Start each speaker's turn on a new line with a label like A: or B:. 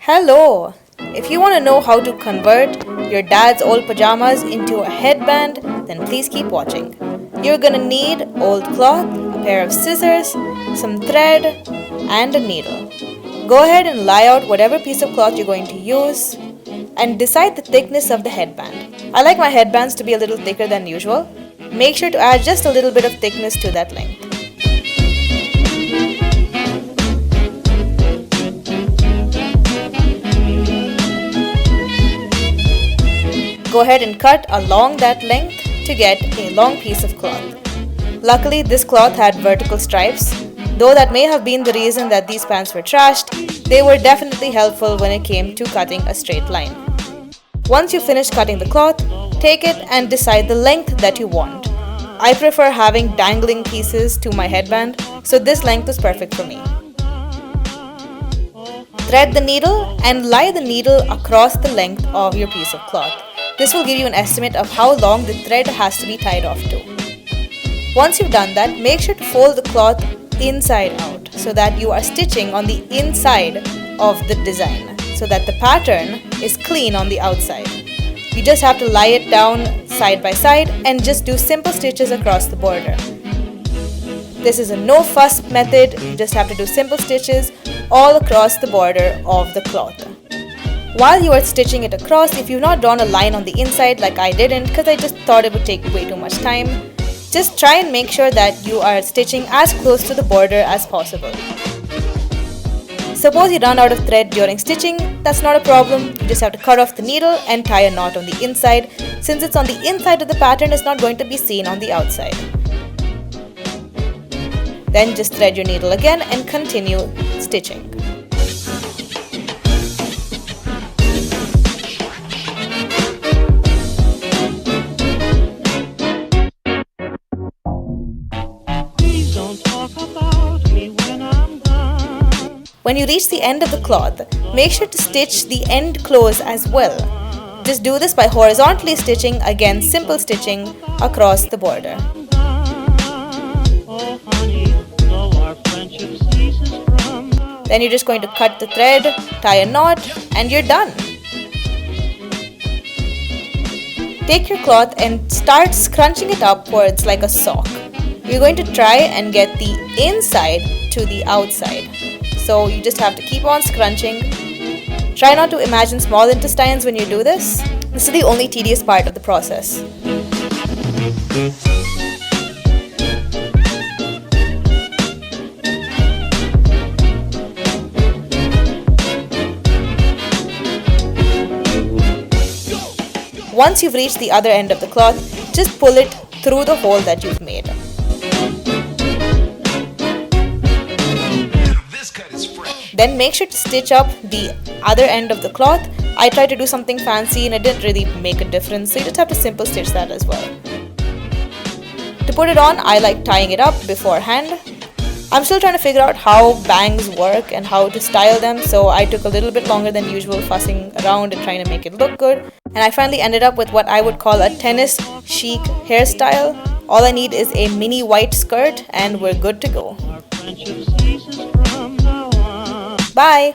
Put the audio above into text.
A: Hello! If you want to know how to convert your dad's old pajamas into a headband, then please keep watching. You're gonna need old cloth, a pair of scissors, some thread, and a needle. Go ahead and lie out whatever piece of cloth you're going to use and decide the thickness of the headband. I like my headbands to be a little thicker than usual. Make sure to add just a little bit of thickness to that length. Go ahead and cut along that length to get a long piece of cloth. Luckily, this cloth had vertical stripes. Though that may have been the reason that these pants were trashed, they were definitely helpful when it came to cutting a straight line. Once you finish cutting the cloth, take it and decide the length that you want. I prefer having dangling pieces to my headband, so this length is perfect for me. Thread the needle and lie the needle across the length of your piece of cloth. This will give you an estimate of how long the thread has to be tied off to. Once you've done that, make sure to fold the cloth inside out so that you are stitching on the inside of the design so that the pattern is clean on the outside. You just have to lie it down side by side and just do simple stitches across the border. This is a no fuss method. You just have to do simple stitches all across the border of the cloth. While you are stitching it across, if you've not drawn a line on the inside like I didn't because I just thought it would take way too much time, just try and make sure that you are stitching as close to the border as possible. Suppose you run out of thread during stitching, that's not a problem. You just have to cut off the needle and tie a knot on the inside. Since it's on the inside of the pattern, it's not going to be seen on the outside. Then just thread your needle again and continue stitching. When you reach the end of the cloth, make sure to stitch the end close as well. Just do this by horizontally stitching, again simple stitching across the border. Then you're just going to cut the thread, tie a knot, and you're done. Take your cloth and start scrunching it upwards like a sock. You're going to try and get the inside to the outside. So you just have to keep on scrunching. Try not to imagine small intestines when you do this. This is the only tedious part of the process. Once you've reached the other end of the cloth, just pull it through the hole that you've made. Then make sure to stitch up the other end of the cloth. I tried to do something fancy and it didn't really make a difference, so you just have to simple stitch that as well. To put it on, I like tying it up beforehand. I'm still trying to figure out how bangs work and how to style them, so I took a little bit longer than usual fussing around and trying to make it look good. And I finally ended up with what I would call a tennis chic hairstyle. All I need is a mini white skirt and we're good to go. Bye!